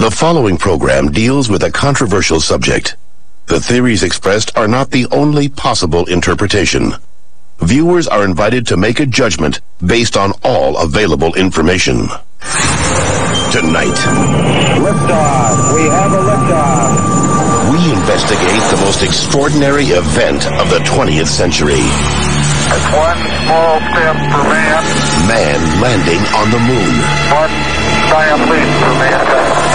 The following program deals with a controversial subject. The theories expressed are not the only possible interpretation. Viewers are invited to make a judgment based on all available information. Tonight, liftoff. We have a liftoff. We investigate the most extraordinary event of the 20th century. It's one small step for man. Man landing on the moon. One giant leap for mankind.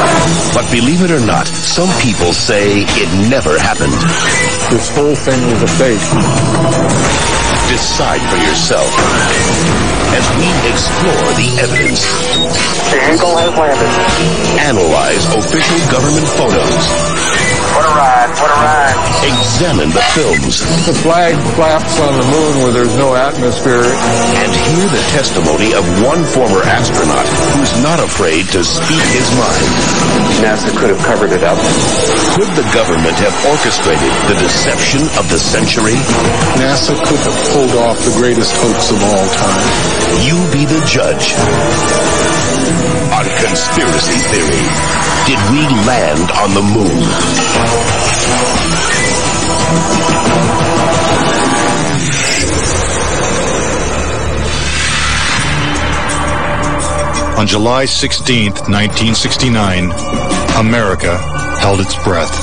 But believe it or not, some people say it never happened. This whole thing was a fake. Decide for yourself as we explore the evidence. The Eagle has landed. Analyze official government photos. What a ride, what a ride. Examine the films. The flag flaps on the moon where there's no atmosphere. And hear the testimony of one former astronaut who's not afraid to speak his mind. NASA could have covered it up. Could the government have orchestrated the deception of the century? NASA could have pulled off the greatest hoax of all time. You be the judge. On Conspiracy Theory, did we land on the moon? On July 16th, 1969, America held its breath.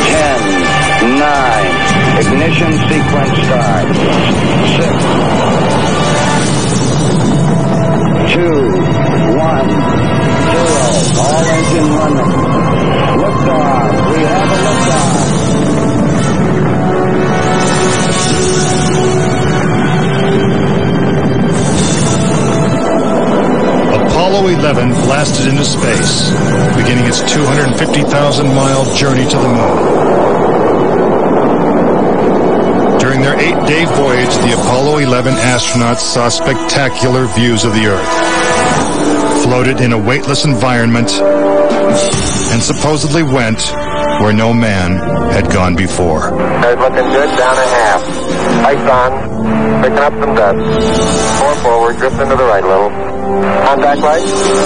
10, 9, ignition sequence start. 6, 2, 1, 0. All engine running. Liftoff. We have a liftoff. Apollo 11 blasted into space, beginning its 250,000-mile journey to the moon. During their 8-day voyage, the Apollo 11 astronauts saw spectacular views of the Earth, floated in a weightless environment, and supposedly went where no man had gone before. Guys, looking good, down a half. Lights on, picking up some dust. 4 forward, drift into the right a little. Contact light.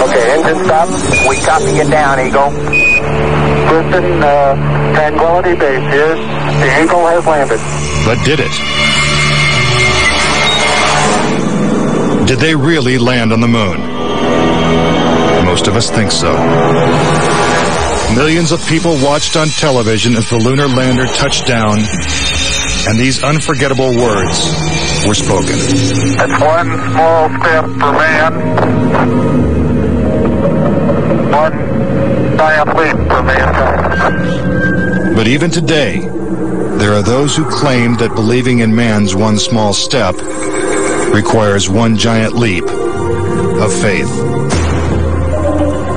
Okay, engine stop. We copy you down, Eagle. Houston, Tranquility Base here. The Eagle has landed. But did it? Did they really land on the moon? Most of us think so. Millions of people watched on television as the lunar lander touched down, and these unforgettable words were spoken. It's one small step for man. One giant leap for mankind. But even today, there are those who claim that believing in man's one small step requires one giant leap of faith.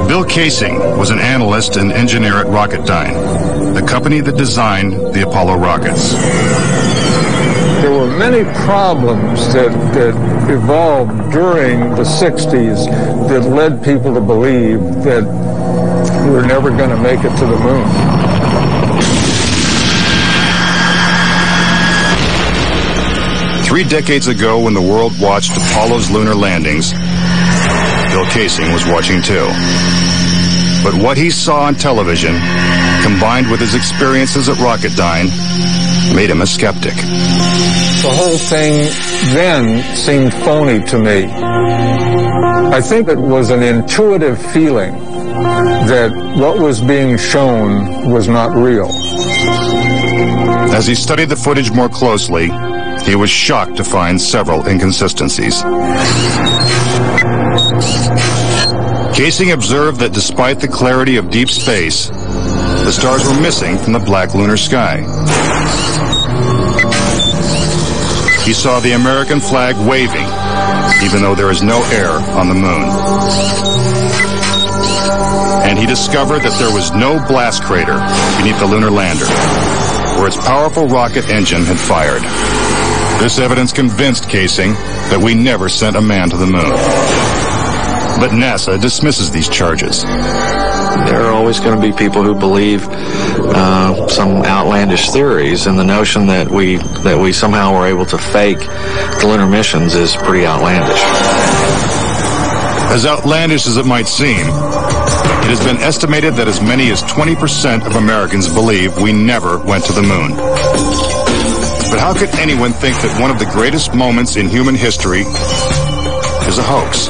Bill Casing was an analyst and engineer at Rocketdyne, the company that designed the Apollo rockets. There were many problems that evolved during the 60s that led people to believe that we're never going to make it to the moon. Three decades ago, when the world watched Apollo's lunar landings, Bill Casing was watching too. But what he saw on television, combined with his experiences at Rocketdyne, made him a skeptic. The whole thing then seemed phony to me. I think it was an intuitive feeling that what was being shown was not real. As he studied the footage more closely, he was shocked to find several inconsistencies. Casing observed that despite the clarity of deep space, the stars were missing from the black lunar sky. He saw the American flag waving, even though there is no air on the moon. And he discovered that there was no blast crater beneath the lunar lander, where its powerful rocket engine had fired. This evidence convinced Casing that we never sent a man to the moon. But NASA dismisses these charges. There are always going to be people who believe some outlandish theories, and the notion that we somehow were able to fake the lunar missions is pretty outlandish. As outlandish as it might seem, it has been estimated that as many as 20% of Americans believe we never went to the moon. But how could anyone think that one of the greatest moments in human history is a hoax?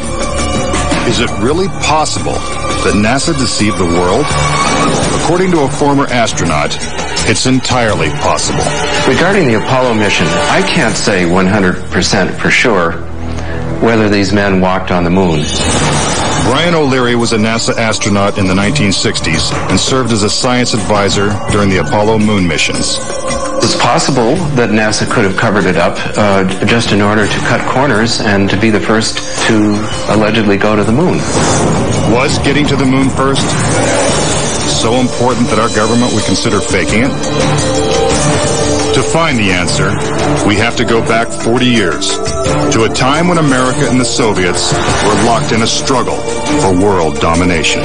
Is it really possible that NASA deceived the world? According to a former astronaut, it's entirely possible. Regarding the Apollo mission, I can't say 100% for sure whether these men walked on the moon. Brian O'Leary was a NASA astronaut in the 1960s and served as a science advisor during the Apollo moon missions. It's possible that NASA could have covered it up just in order to cut corners and to be the first to allegedly go to the moon. Was getting to the moon first so important that our government would consider faking it? To find the answer, we have to go back 40 years, to a time when America and the Soviets were locked in a struggle for world domination.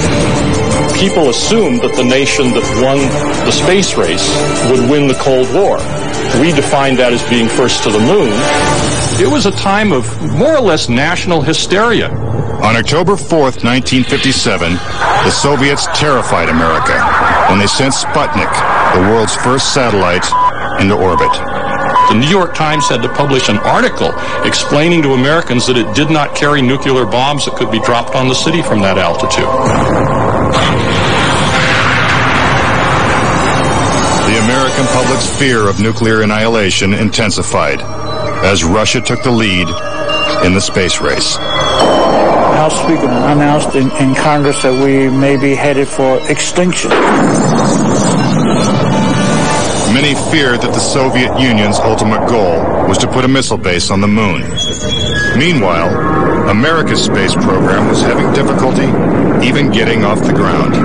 People assumed that the nation that won the space race would win the Cold War. We defined that as being first to the moon. It was a time of more or less national hysteria. On October 4th, 1957, the Soviets terrified America when they sent Sputnik, the world's first satellite, into orbit. The New York Times had to publish an article explaining to Americans that it did not carry nuclear bombs that could be dropped on the city from that altitude. The American public's fear of nuclear annihilation intensified as Russia took the lead in the space race. House Speaker announced in Congress that we may be headed for extinction. Many feared that the Soviet Union's ultimate goal was to put a missile base on the moon. Meanwhile, America's space program was having difficulty even getting off the ground.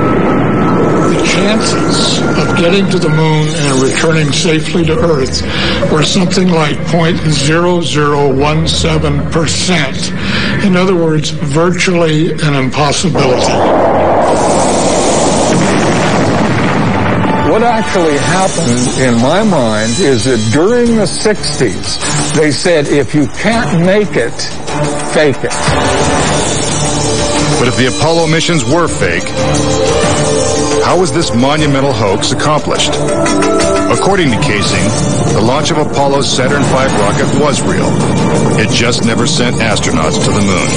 The chances of getting to the moon and returning safely to Earth were something like 0.0017%. In other words, virtually an impossibility. What actually happened, in my mind, is that during the 60s, they said, if you can't make it, fake it. But if the Apollo missions were fake, how was this monumental hoax accomplished? According to Casing, the launch of Apollo's Saturn V rocket was real. It just never sent astronauts to the moon.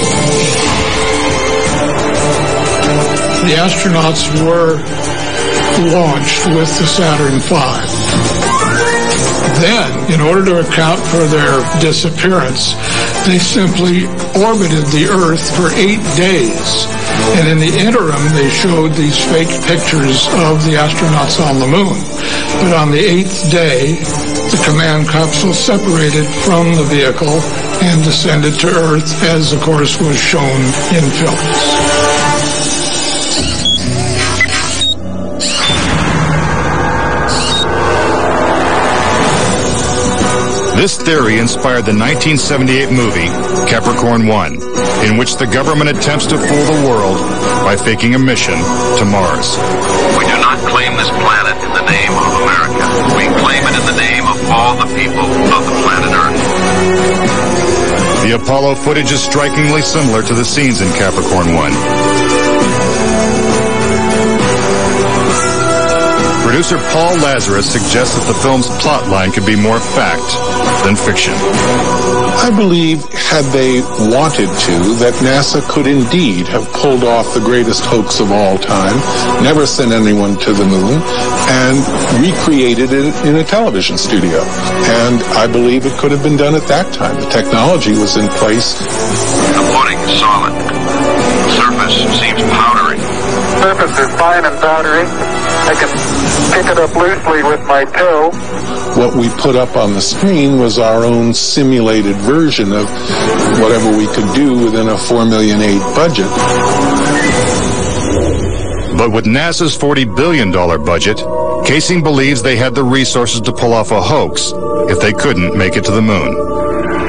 The astronauts were launched with the Saturn V. Then, in order to account for their disappearance, they simply orbited the Earth for 8 days. And in the interim, they showed these fake pictures of the astronauts on the moon. But on the 8th day, the command capsule separated from the vehicle and descended to Earth, as of course was shown in films. This theory inspired the 1978 movie Capricorn 1, in which the government attempts to fool the world by faking a mission to Mars. We do not claim this planet in the name of America. We claim it in the name of all the people of the planet Earth. The Apollo footage is strikingly similar to the scenes in Capricorn 1. Producer Paul Lazarus suggests that the film's plotline could be more fact than fiction. I believe, had they wanted to, that NASA could indeed have pulled off the greatest hoax of all time, never sent anyone to the moon, and recreated it in a television studio. And I believe it could have been done at that time. The technology was in place. The pudding is solid. The surface seems powdery. The surface is fine and powdery. I can pick it up loosely with my toe. What we put up on the screen was our own simulated version of whatever we could do within a $4 million aid budget. But with NASA's $40 billion budget, Casing believes they had the resources to pull off a hoax if they couldn't make it to the moon.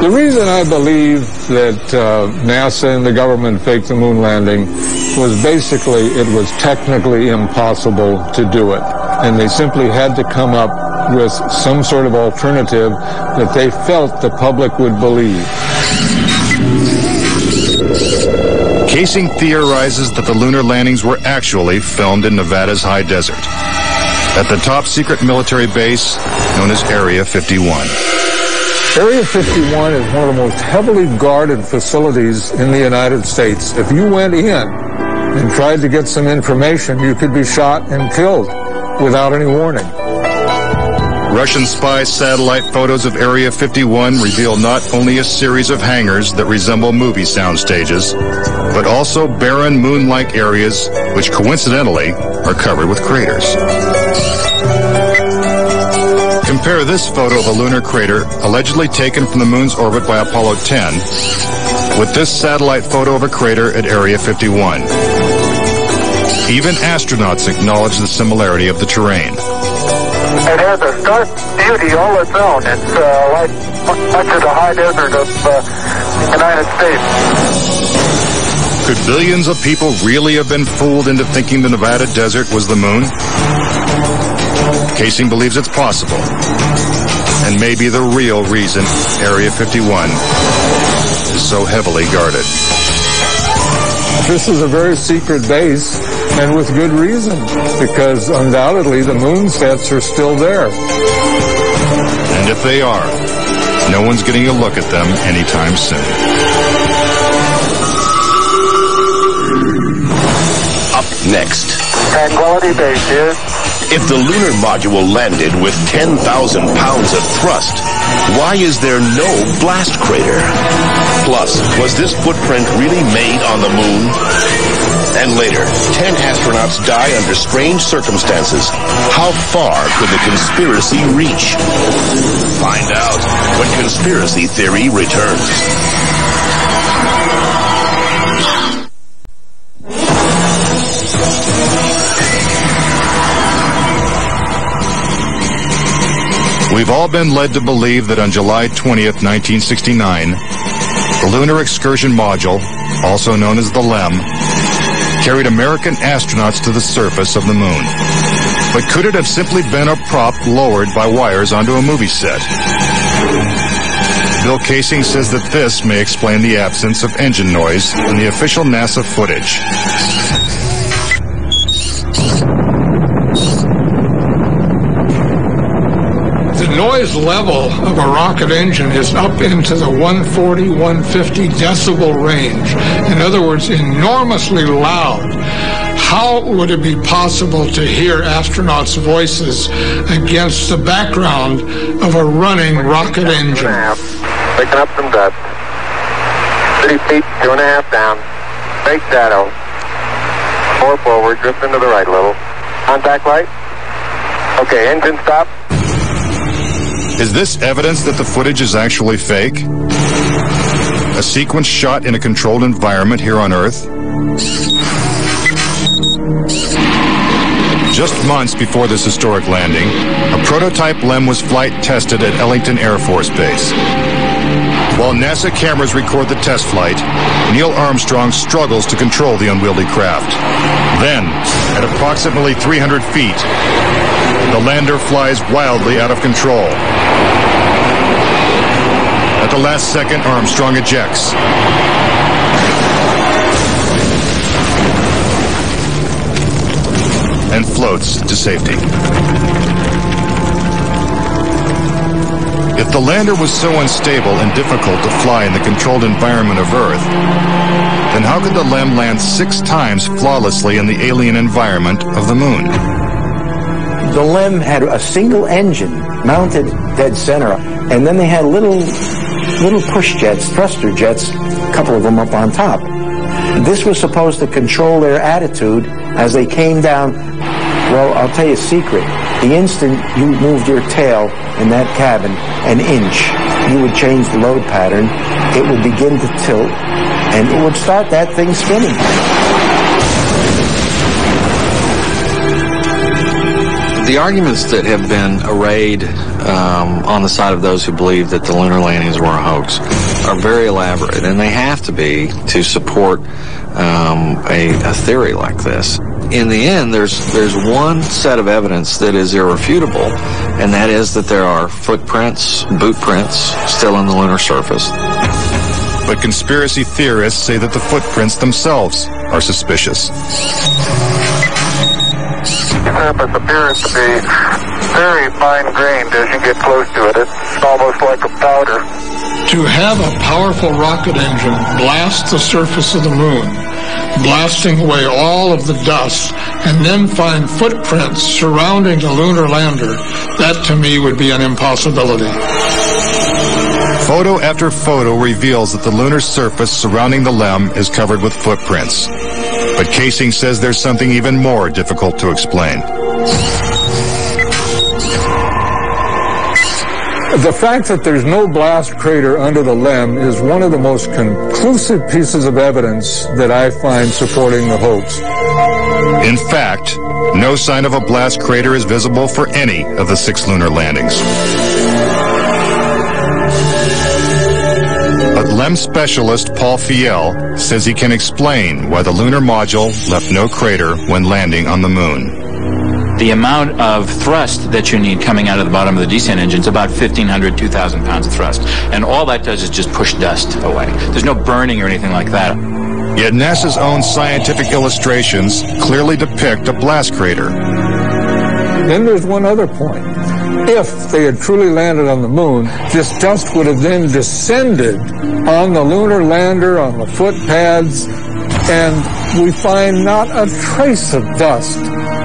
The reason I believe that NASA and the government faked the moon landing was basically it was technically impossible to do it. And they simply had to come up with some sort of alternative that they felt the public would believe. Casing theorizes that the lunar landings were actually filmed in Nevada's high desert, at the top secret military base known as Area 51. Area 51 is one of the most heavily guarded facilities in the United States. If you went in and tried to get some information, you could be shot and killed without any warning. Russian spy satellite photos of Area 51 reveal not only a series of hangars that resemble movie sound stages, but also barren moon-like areas which coincidentally are covered with craters. Compare this photo of a lunar crater allegedly taken from the moon's orbit by Apollo 10 with this satellite photo of a crater at Area 51. Even astronauts acknowledge the similarity of the terrain. It has a stark beauty all its own. It's like much of the high desert of the United States. Could billions of people really have been fooled into thinking the Nevada desert was the moon? Casing believes it's possible, and maybe the real reason Area 51 is so heavily guarded. This is a very secret base, and with good reason, because undoubtedly the moon sets are still there. And if they are, no one's getting a look at them anytime soon. Up next. Tranquility Base here. If the lunar module landed with 10,000 pounds of thrust, why is there no blast crater? Plus, was this footprint really made on the moon? And later, 10 astronauts die under strange circumstances. How far could the conspiracy reach? Find out when Conspiracy Theory returns. We've all been led to believe that on July 20th, 1969, the Lunar Excursion Module, also known as the LEM, carried American astronauts to the surface of the moon. But could it have simply been a prop lowered by wires onto a movie set? Bill Casing says that this may explain the absence of engine noise in the official NASA footage. The noise level of a rocket engine is up into the 140, 150 decibel range. In other words, enormously loud. How would it be possible to hear astronauts' voices against the background of a running rocket engine? Picking up some dust. 30 feet, 2.5 down. Big shadow. 4 forward, drift into the right a little. Contact light. Okay, engine stop. Is this evidence that the footage is actually fake? A sequence shot in a controlled environment here on Earth? Just months before this historic landing, a prototype LEM was flight tested at Ellington Air Force Base. While NASA cameras record the test flight, Neil Armstrong struggles to control the unwieldy craft. Then, at approximately 300 feet, the lander flies wildly out of control. At the last second, Armstrong ejects. And floats to safety. If the lander was so unstable and difficult to fly in the controlled environment of Earth, then how could the LEM land 6 times flawlessly in the alien environment of the moon? The LEM had a single engine mounted dead center, and then they had little push jets, thruster jets, a couple of them up on top. This was supposed to control their attitude as they came down. Well, I'll tell you a secret. The instant you moved your tail in that cabin an inch, you would change the load pattern. It would begin to tilt, and it would start that thing spinning. The arguments that have been arrayed on the side of those who believe that the lunar landings were a hoax are very elaborate, and they have to be to support a theory like this. In the end, there's one set of evidence that is irrefutable, and that is that there are footprints, boot prints, still on the lunar surface. But conspiracy theorists say that the footprints themselves are suspicious. The surface appears to be very fine-grained as you get close to it. It's almost like a powder. To have a powerful rocket engine blast the surface of the moon, blasting away all of the dust, and then find footprints surrounding the lunar lander, that to me would be an impossibility. Photo after photo reveals that the lunar surface surrounding the LEM is covered with footprints. But Casing says there's something even more difficult to explain. The fact that there's no blast crater under the LEM is one of the most conclusive pieces of evidence that I find supporting the hoax. In fact, no sign of a blast crater is visible for any of the 6 lunar landings. But LEM specialist Paul Fiel says he can explain why the lunar module left no crater when landing on the moon. The amount of thrust that you need coming out of the bottom of the descent engine is about 1,500, 2,000 pounds of thrust. And all that does is just push dust away. There's no burning or anything like that. Yet NASA's own scientific illustrations clearly depict a blast crater. Then there's one other point. If they had truly landed on the moon, this dust would have then descended on the lunar lander, on the foot pads, and we find not a trace of dust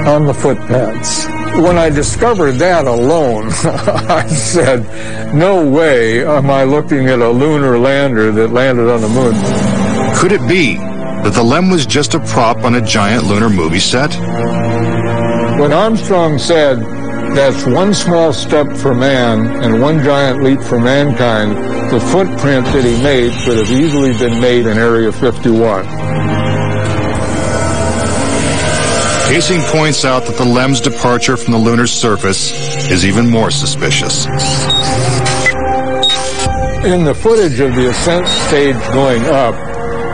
on the foot pads. When I discovered that alone, I said, no way am I looking at a lunar lander that landed on the moon. Could it be that the LEM was just a prop on a giant lunar movie set? When Armstrong said, that's one small step for man and one giant leap for mankind, the footprint that he made could have easily been made in Area 51. Casing points out that the LEM's departure from the lunar surface is even more suspicious. In the footage of the ascent stage going up,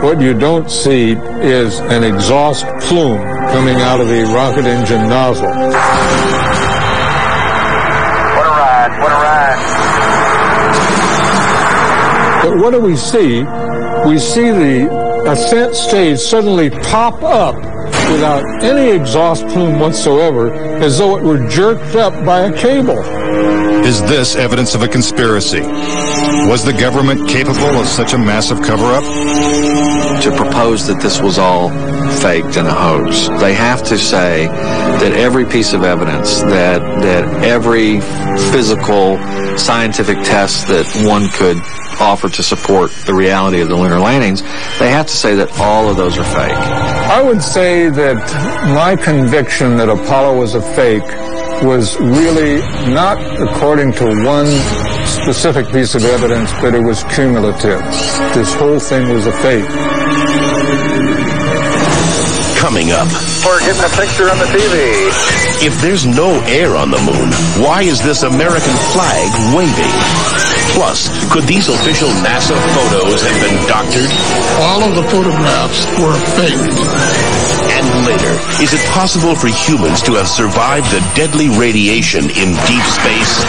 what you don't see is an exhaust plume coming out of the rocket engine nozzle. What a ride, what a ride. But what do we see? We see the ascent stage suddenly pop up without any exhaust plume whatsoever, as though it were jerked up by a cable. Is this evidence of a conspiracy? Was the government capable of such a massive cover-up? To propose that this was all faked and a hoax, they have to say that every piece of evidence, that every physical, scientific test that one could offer to support the reality of the lunar landings, they have to say that all of those are fake. I would say that my conviction that Apollo was a fake was really not according to one specific piece of evidence, but it was cumulative. This whole thing was a fake. Coming up. We're getting a picture on the TV. If there's no air on the moon, why is this American flag waving? Plus, could these official NASA photos have been doctored? All of the photographs were faked. And later, is it possible for humans to have survived the deadly radiation in deep space?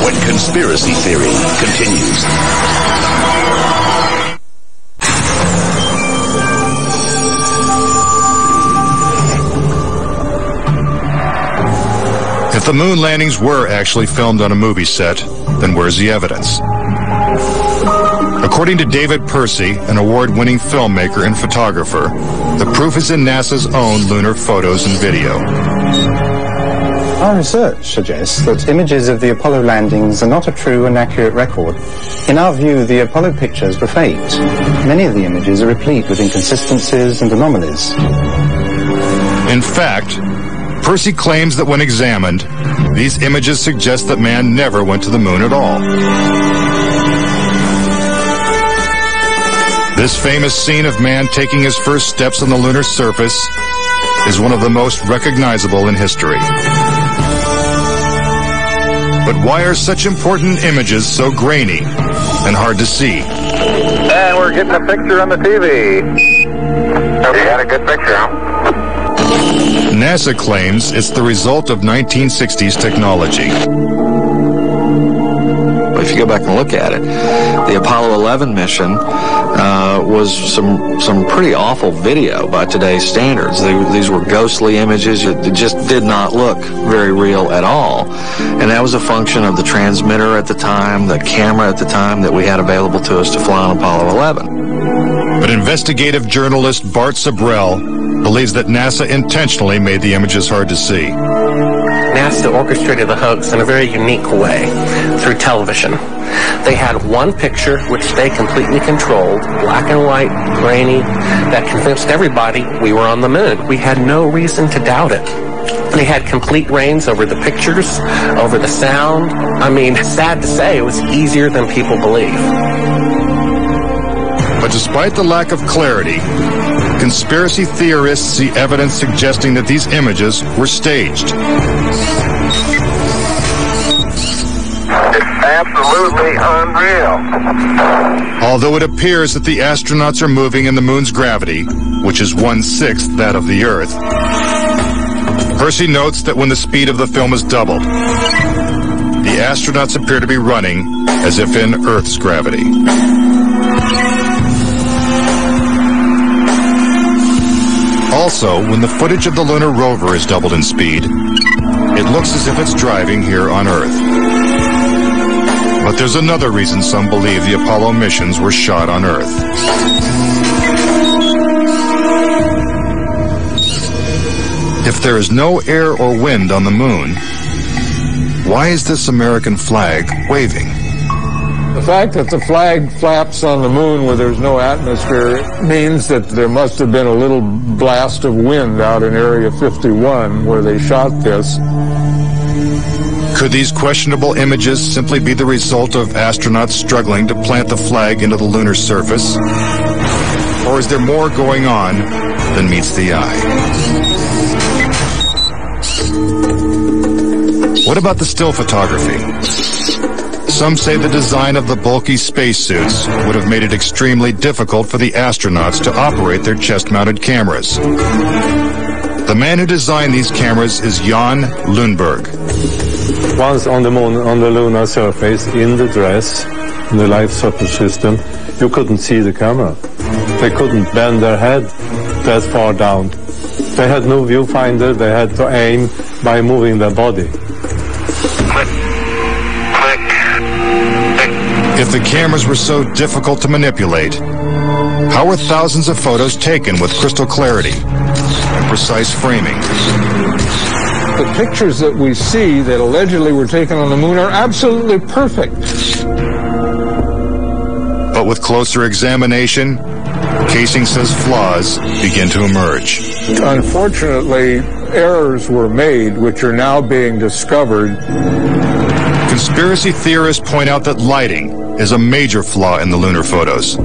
When conspiracy theory continues. If the moon landings were actually filmed on a movie set, then where's the evidence? According to David Percy, an award-winning filmmaker and photographer, the proof is in NASA's own lunar photos and video. Our research suggests that images of the Apollo landings are not a true and accurate record. In our view, the Apollo pictures were faked. Many of the images are replete with inconsistencies and anomalies. In fact, Percy claims that when examined, these images suggest that man never went to the moon at all. This famous scene of man taking his first steps on the lunar surface is one of the most recognizable in history. But why are such important images so grainy and hard to see? And we're getting a picture on the TV. You got a good picture, huh? NASA claims it's the result of 1960s technology. If if you go back and look at it, the Apollo 11 mission was some pretty awful video by today's standards. These were ghostly images. It just did not look very real at all. And that was a function of the transmitter at the time, the camera at the time that we had available to us to fly on Apollo 11. But investigative journalist Bart Sabrell believes that NASA intentionally made the images hard to see. NASA orchestrated the hoax in a very unique way through television. They had one picture which they completely controlled, black and white, grainy, that convinced everybody we were on the moon. We had no reason to doubt it. They had complete reins over the pictures, over the sound. I mean, sad to say, it was easier than people believe. But despite the lack of clarity, conspiracy theorists see evidence suggesting that these images were staged. It's absolutely unreal. Although it appears that the astronauts are moving in the moon's gravity, which is 1/6 that of the Earth, Percy notes that when the speed of the film is doubled, the astronauts appear to be running as if in Earth's gravity. Also, when the footage of the lunar rover is doubled in speed, it looks as if it's driving here on Earth. But there's another reason some believe the Apollo missions were shot on Earth. If there is no air or wind on the moon, why is this American flag waving? The fact that the flag flaps on the moon where there's no atmosphere means that there must have been a little blast of wind out in Area 51 where they shot this. Could these questionable images simply be the result of astronauts struggling to plant the flag into the lunar surface? Or is there more going on than meets the eye? What about the still photography? Some say the design of the bulky spacesuits would have made it extremely difficult for the astronauts to operate their chest-mounted cameras. The man who designed these cameras is Jan Lundberg. Once on the moon, on the lunar surface, in the dress, in the life support system, you couldn't see the camera. They couldn't bend their head that far down. They had no viewfinder. They had to aim by moving their body. If the cameras were so difficult to manipulate, how were thousands of photos taken with crystal clarity and precise framing? The pictures that we see that allegedly were taken on the moon are absolutely perfect. But with closer examination, Casing says flaws begin to emerge. Unfortunately, errors were made which are now being discovered. Conspiracy theorists point out that lighting is a major flaw in the lunar photos.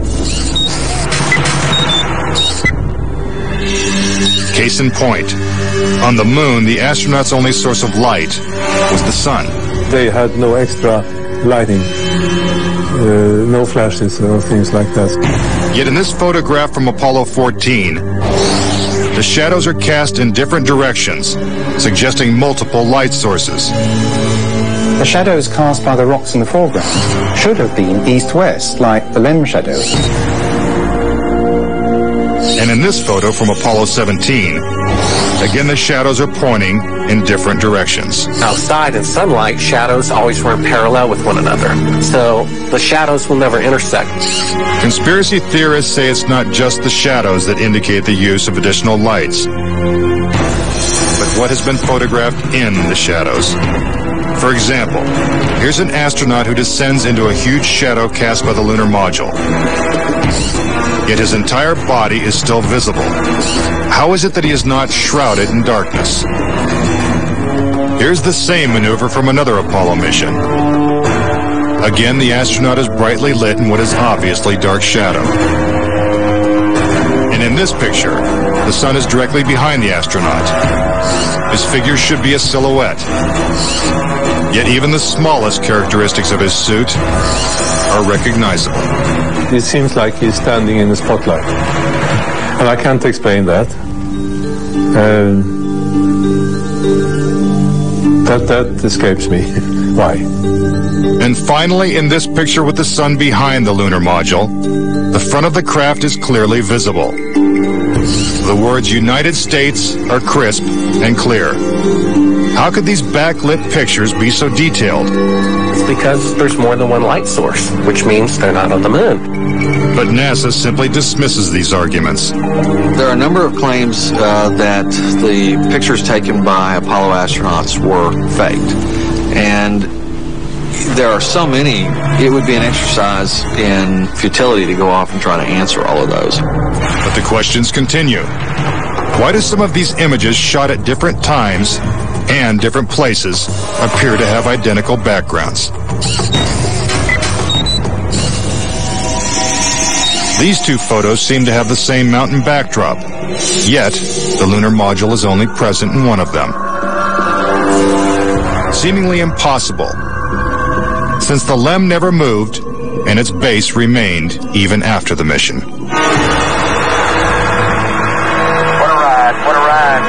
Case in point, on the moon, the astronauts' only source of light was the sun. They had no extra lighting, no flashes or things like that. Yet in this photograph from Apollo 14, the shadows are cast in different directions, suggesting multiple light sources. The shadows cast by the rocks in the foreground should have been east-west, like the LEM shadows. And in this photo from Apollo 17, again the shadows are pointing in different directions. Outside in sunlight, shadows always run parallel with one another, so the shadows will never intersect. Conspiracy theorists say it's not just the shadows that indicate the use of additional lights, but what has been photographed in the shadows. For example, here's an astronaut who descends into a huge shadow cast by the lunar module. Yet his entire body is still visible. How is it that he is not shrouded in darkness? Here's the same maneuver from another Apollo mission. Again, the astronaut is brightly lit in what is obviously dark shadow. And in this picture, the sun is directly behind the astronaut. His figure should be a silhouette. Yet even the smallest characteristics of his suit are recognizable. It seems like he's standing in the spotlight. And I can't explain that. That escapes me. Why? And finally, in this picture with the sun behind the lunar module, the front of the craft is clearly visible. The words United States are crisp and clear. How could these backlit pictures be so detailed? It's because there's more than one light source, which means they're not on the moon. But NASA simply dismisses these arguments. There are a number of claims that the pictures taken by Apollo astronauts were faked. And there are so many, it would be an exercise in futility to go off and try to answer all of those. But the questions continue. Why do some of these images shot at different times and different places appear to have identical backgrounds? These two photos seem to have the same mountain backdrop, yet the lunar module is only present in one of them. Seemingly impossible, since the LEM never moved and its base remained even after the mission. What a ride, what a ride.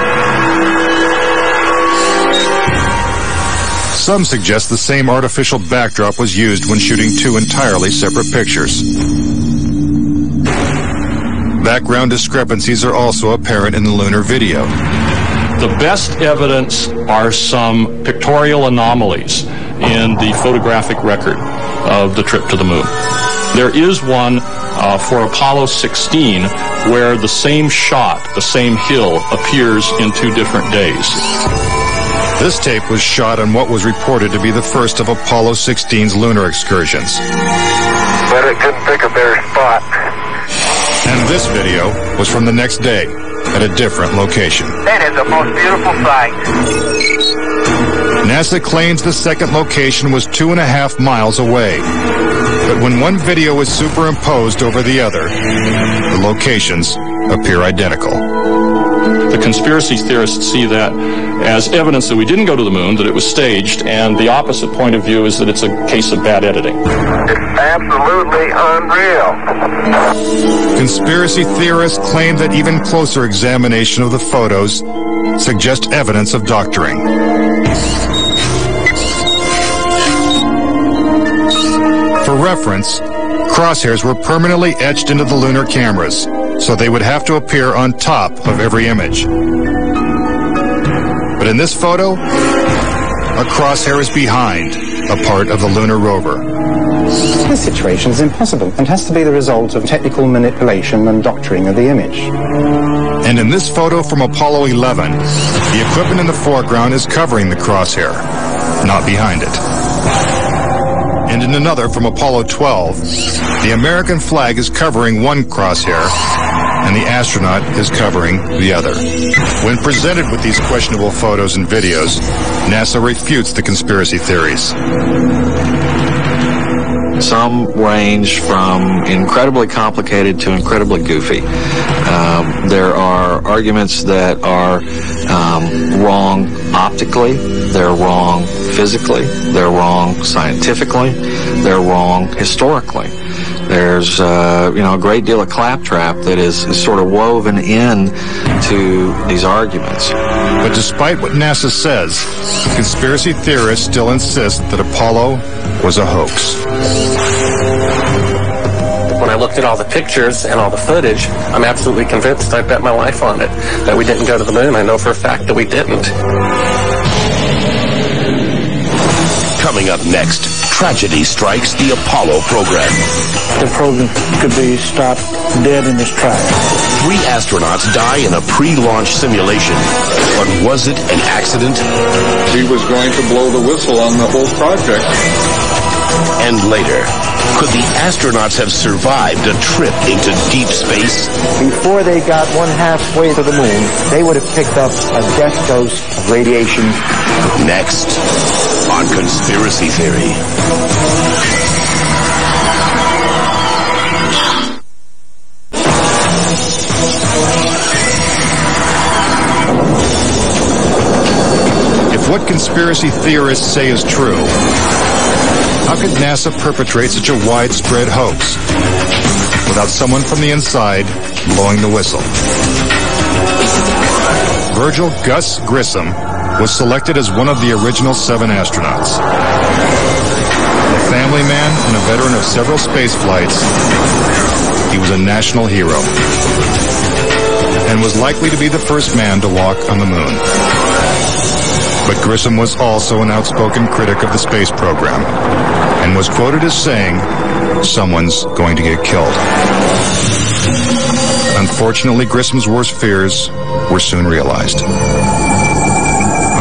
Some suggest the same artificial backdrop was used when shooting two entirely separate pictures. Background discrepancies are also apparent in the lunar video. The best evidence are some pictorial anomalies in the photographic record of the trip to the moon. There is one for Apollo 16 where the same shot, the same hill, appears in 2 different days. This tape was shot on what was reported to be the first of Apollo 16's lunar excursions. But it couldn't pick a better spot. And this video was from the next day at a different location. That is the most beautiful sight. NASA claims the second location was 2.5 miles away. But when one video is superimposed over the other, the locations appear identical. The conspiracy theorists see that as evidence that we didn't go to the moon, that it was staged, and the opposite point of view is that it's a case of bad editing. It's absolutely unreal. Conspiracy theorists claim that even closer examination of the photos suggest evidence of doctoring. For reference, crosshairs were permanently etched into the lunar cameras, so they would have to appear on top of every image. But in this photo, a crosshair is behind a part of the lunar rover. This situation is impossible and has to be the result of technical manipulation and doctoring of the image. And in this photo from Apollo 11, the equipment in the foreground is covering the crosshair, not behind it. And in another from Apollo 12, the American flag is covering one crosshair, and the astronaut is covering the other. When presented with these questionable photos and videos, NASA refutes the conspiracy theories. Some range from incredibly complicated to incredibly goofy. There are arguments that are wrong optically, they're wrong physically, they're wrong scientifically, they're wrong historically. There's a great deal of claptrap that is sort of woven in to these arguments. But despite what NASA says, conspiracy theorists still insist that Apollo was a hoax. When I looked at all the pictures and all the footage, I'm absolutely convinced, I bet my life on it, that we didn't go to the moon. I know for a fact that we didn't. Coming up next, tragedy strikes the Apollo program. The program could be stopped dead in its tracks. 3 astronauts die in a pre-launch simulation. But was it an accident? He was going to blow the whistle on the whole project. And later, could the astronauts have survived a trip into deep space? Before they got 1/2 to the moon, they would have picked up a death dose of radiation. Next, on Conspiracy Theory. If what conspiracy theorists say is true, how could NASA perpetrate such a widespread hoax without someone from the inside blowing the whistle? Virgil Gus Grissom was selected as one of the original 7 astronauts. A family man and a veteran of several space flights, he was a national hero and was likely to be the first man to walk on the moon. But Grissom was also an outspoken critic of the space program and was quoted as saying, "Someone's going to get killed." Unfortunately, Grissom's worst fears were soon realized.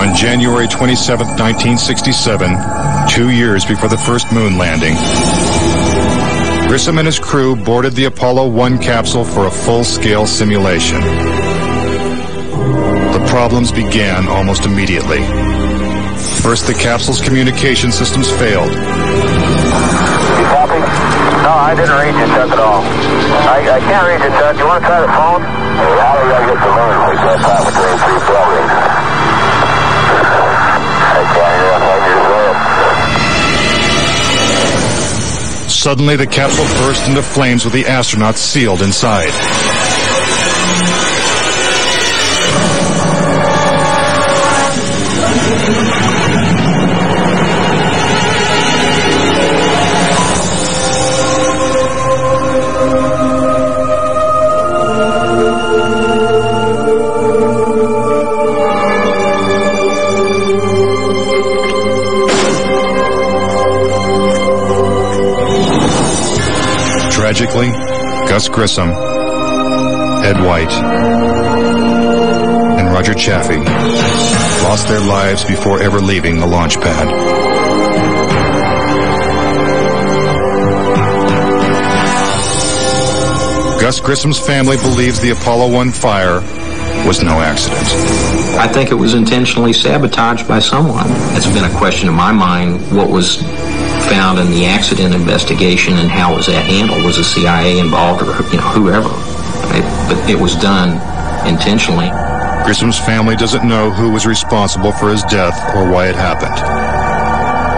On January 27, 1967, 2 years before the first moon landing, Grissom and his crew boarded the Apollo 1 capsule for a full-scale simulation. The problems began almost immediately. First, the capsule's communication systems failed. You copy? No, I didn't read you, Chuck, at all. I can't read you, Chuck. You want to try the phone? Hey, how do I get the moon? We got time between 3 buildings. I can't hear what you're saying. Suddenly, the capsule burst into flames with the astronauts sealed inside. Tragically, Gus Grissom, Ed White, and Roger Chaffee lost their lives before ever leaving the launch pad. Gus Grissom's family believes the Apollo 1 fire was no accident. I think it was intentionally sabotaged by someone. It's been a question in my mind, what was found in the accident investigation and how was that handled? Was the CIA involved or whoever? But it was done intentionally. Grissom's family doesn't know who was responsible for his death or why it happened.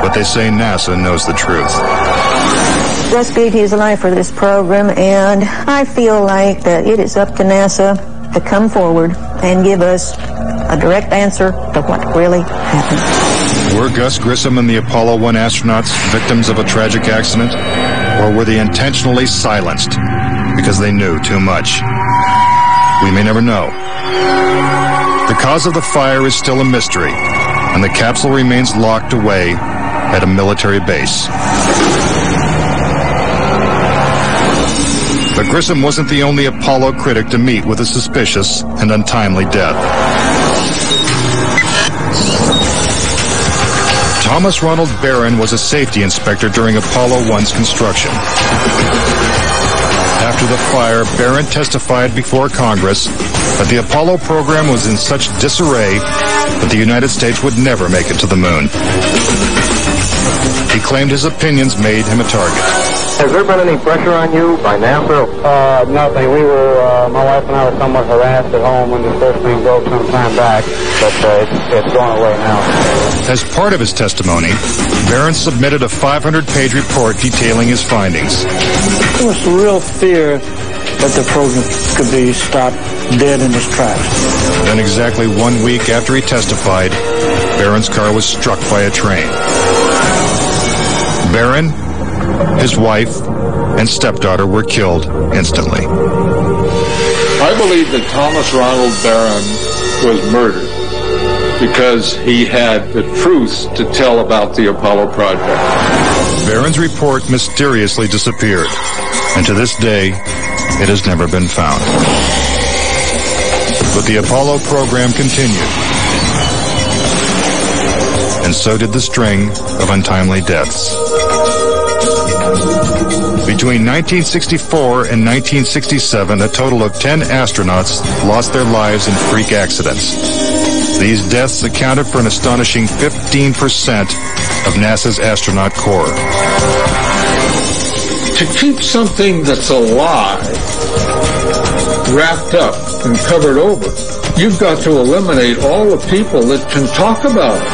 But they say NASA knows the truth. Gus gave his life for this program, and I feel like that it is up to NASA to come forward and give us a direct answer to what really happened. Were Gus Grissom and the Apollo 1 astronauts victims of a tragic accident? Or were they intentionally silenced because they knew too much? We may never know. The cause of the fire is still a mystery, and the capsule remains locked away at a military base. But Grissom wasn't the only Apollo critic to meet with a suspicious and untimely death. Thomas Ronald Barron was a safety inspector during Apollo 1's construction. After the fire, Barron testified before Congress that the Apollo program was in such disarray that the United States would never make it to the moon. He claimed his opinions made him a target. Has there been any pressure on you by NASA? Nothing. We were, my wife and I were somewhat harassed at home when this first thing broke some time back, but it's gone away now. As part of his testimony, Barron submitted a 500-page report detailing his findings. There was a real fear that the program could be stopped dead in its tracks. Then exactly 1 week after he testified, Barron's car was struck by a train. Barron, his wife, and stepdaughter were killed instantly. I believe that Thomas Ronald Barron was murdered because he had the truth to tell about the Apollo project. Barron's report mysteriously disappeared, and to this day, it has never been found. But the Apollo program continued, and so did the string of untimely deaths. Between 1964 and 1967, a total of 10 astronauts lost their lives in freak accidents. These deaths accounted for an astonishing 15% of NASA's astronaut corps. To keep something that's alive wrapped up and covered over, you've got to eliminate all the people that can talk about it.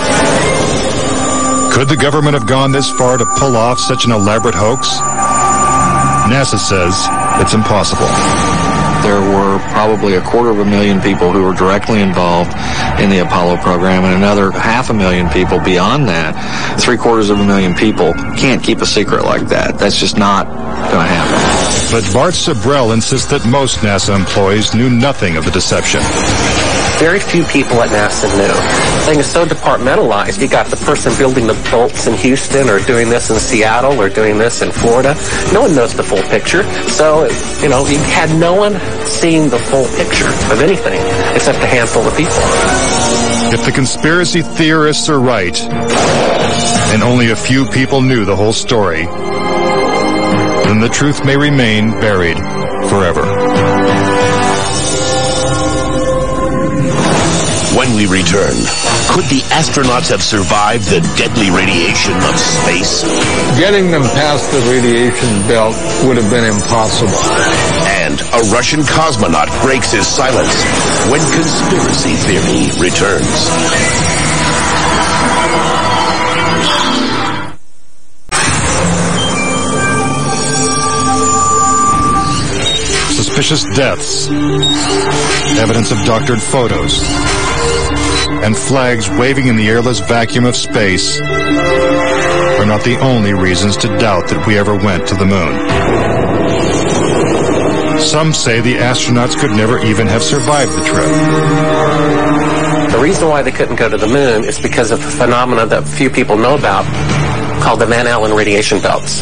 Could the government have gone this far to pull off such an elaborate hoax? NASA says it's impossible. there were probably 250,000 people who were directly involved in the Apollo program, and another 500,000 people beyond that. 750,000 people can't keep a secret like that. That's just not going to happen. But Bart Sabrell insists that most NASA employees knew nothing of the deception. Very few people at NASA knew. The thing is so departmentalized. You got the person building the bolts in Houston, or doing this in Seattle, or doing this in Florida. No one knows the full picture. So, you had no one seeing the full picture of anything except a handful of people. If the conspiracy theorists are right, and only a few people knew the whole story, then the truth may remain buried forever. When we return, could the astronauts have survived the deadly radiation of space? Getting them past the radiation belt would have been impossible. And a Russian cosmonaut breaks his silence when conspiracy theory returns. Suspicious deaths, evidence of doctored photos, and flags waving in the airless vacuum of space are not the only reasons to doubt that we ever went to the moon. Some say the astronauts could never even have survived the trip. The reason why they couldn't go to the moon is because of a phenomenon that few people know about called the Van Allen radiation belts.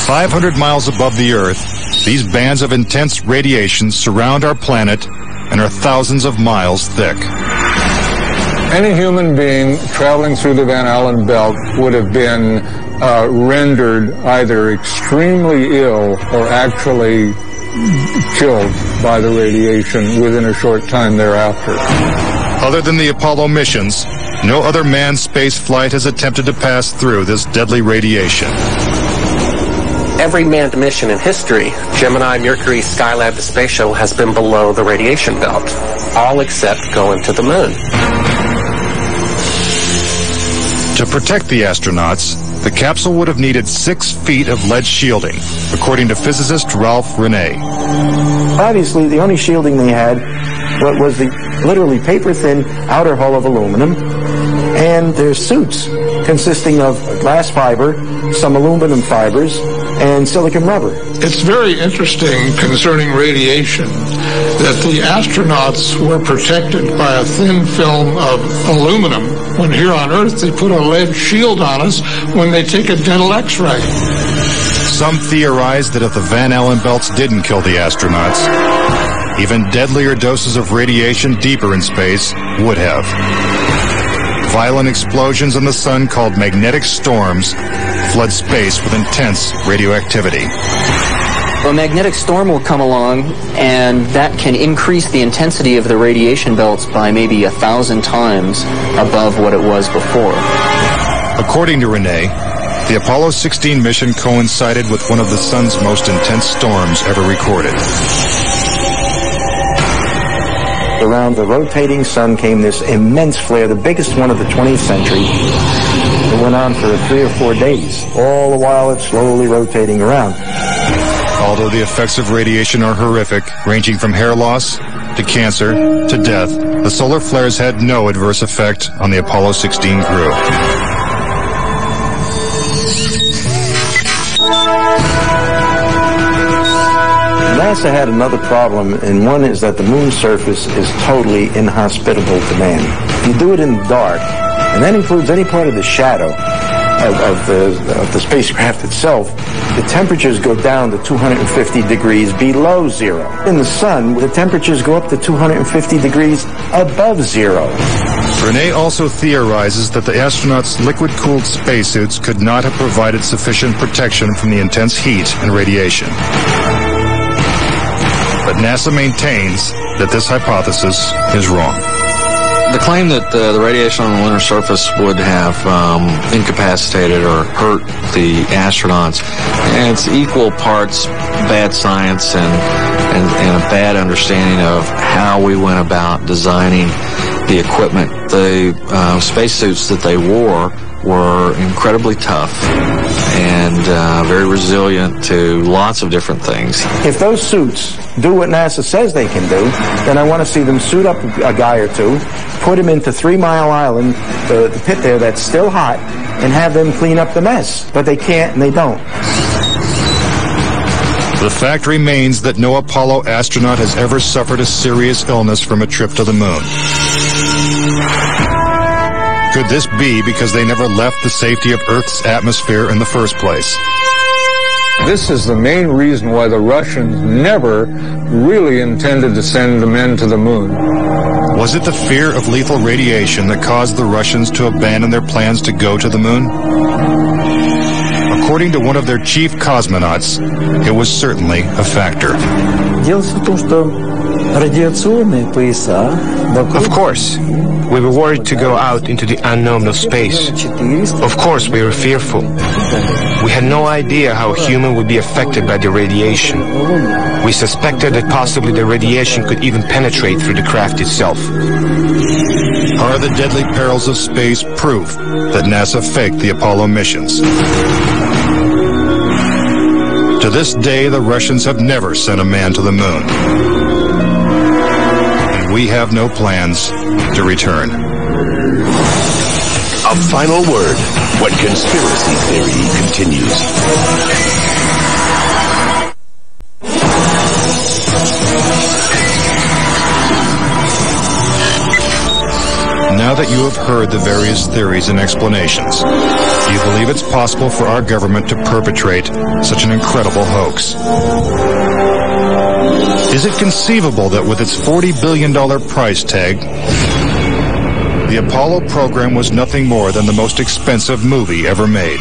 500 miles above the Earth, these bands of intense radiation surround our planet and are thousands of miles thick. Any human being traveling through the Van Allen belt would have been rendered either extremely ill or actually killed by the radiation within a short time thereafter. Other than the Apollo missions, no other manned space flight has attempted to pass through this deadly radiation. Every manned mission in history, Gemini, Mercury, Skylab, the space shuttle, has been below the radiation belt, all except going to the moon. To protect the astronauts, the capsule would have needed 6 feet of lead shielding, according to physicist Ralph Rene. Obviously, the only shielding they had was the literally paper-thin outer hull of aluminum, and their suits consisting of glass fiber, some aluminum fibers, and silicon rubber. It's very interesting concerning radiation that the astronauts were protected by a thin film of aluminum when here on Earth they put a lead shield on us when they take a dental x-ray. Some theorize that if the Van Allen belts didn't kill the astronauts, even deadlier doses of radiation deeper in space would have. Violent explosions in the sun called magnetic storms flood space with intense radioactivity. A magnetic storm will come along, and that can increase the intensity of the radiation belts by maybe 1,000 times above what it was before. According to Rene, the Apollo 16 mission coincided with one of the sun's most intense storms ever recorded. Around the rotating sun came this immense flare, the biggest one of the 20th century. It went on for 3 or 4 days, all the while it's slowly rotating around. Although the effects of radiation are horrific, ranging from hair loss to cancer to death, the solar flares had no adverse effect on the Apollo 16 crew. NASA had another problem, and one is that the moon's surface is totally inhospitable to man. You do it in the dark, and that includes any part of the shadow of the spacecraft itself. The temperatures go down to 250 degrees below zero. In the sun, the temperatures go up to 250 degrees above zero. Rene also theorizes that the astronauts' liquid-cooled spacesuits could not have provided sufficient protection from the intense heat and radiation. But NASA maintains that this hypothesis is wrong. The claim that the radiation on the lunar surface would have incapacitated or hurt the astronauts, and it's equal parts bad science and a bad understanding of how we went about designing the equipment. The spacesuits that they wore were incredibly tough and very resilient to lots of different things. If those suits do what NASA says they can do, then I want to see them suit up a guy or two, put him into 3 Mile Island, the pit there that's still hot, and have them clean up the mess. But they can't and they don't. The fact remains that no Apollo astronaut has ever suffered a serious illness from a trip to the moon. Could this be because they never left the safety of Earth's atmosphere in the first place? This is the main reason why the Russians never really intended to send the men to the moon. Was it the fear of lethal radiation that caused the Russians to abandon their plans to go to the moon? According to one of their chief cosmonauts, it was certainly a factor. Of course, we were worried to go out into the unknown of space. Of course, we were fearful. We had no idea how human would be affected by the radiation. We suspected that possibly the radiation could even penetrate through the craft itself. Are the deadly perils of space proof that NASA faked the Apollo missions? To this day, the Russians have never sent a man to the moon. And we have no plans to return. A final word when conspiracy theory continues. Now that you have heard the various theories and explanations, do you believe it's possible for our government to perpetrate such an incredible hoax? Is it conceivable that with its $40 billion price tag, the Apollo program was nothing more than the most expensive movie ever made?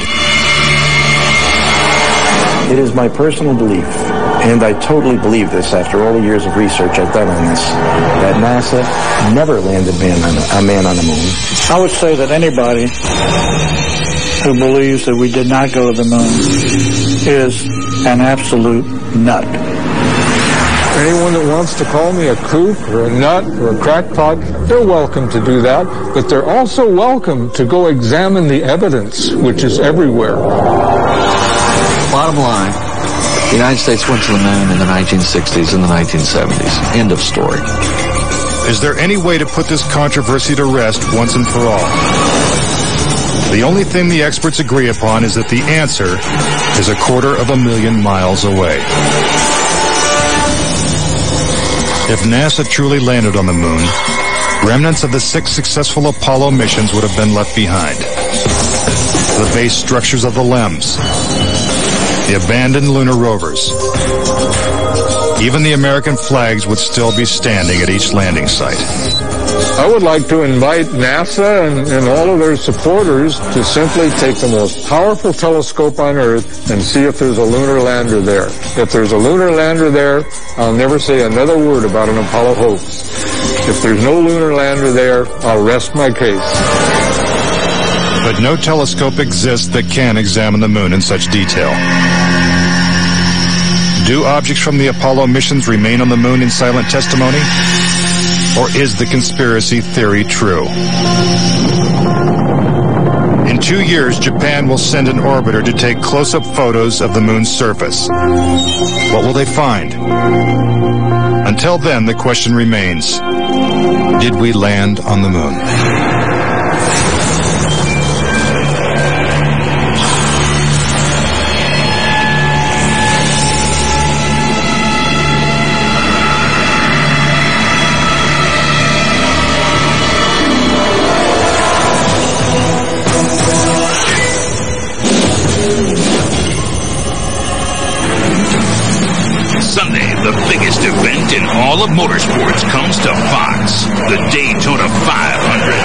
It is my personal belief, and I totally believe this after all the years of research I've done on this, that NASA never landed a man on the moon. I would say that anybody who believes that we did not go to the moon is an absolute nut. Anyone that wants to call me a kook or a nut or a crackpot, they're welcome to do that, but they're also welcome to go examine the evidence, which is everywhere. Bottom line, the United States went to the moon in the 1960s and the 1970s. End of story. Is there any way to put this controversy to rest once and for all? The only thing the experts agree upon is that the answer is 250,000 miles away. If NASA truly landed on the moon, remnants of the 6 successful Apollo missions would have been left behind. The base structures of the LEMs, the abandoned lunar rovers. Even the American flags would still be standing at each landing site. I would like to invite NASA and all of their supporters to simply take the most powerful telescope on Earth and see if there's a lunar lander there. If there's a lunar lander there, I'll never say another word about an Apollo hoax. If there's no lunar lander there, I'll rest my case. But no telescope exists that can examine the moon in such detail. Do objects from the Apollo missions remain on the moon in silent testimony? Or is the conspiracy theory true? In 2 years, Japan will send an orbiter to take close-up photos of the moon's surface. What will they find? Until then, the question remains, did we land on the moon? Sunday, the biggest event in all of motorsports comes to Fox. The Daytona 500.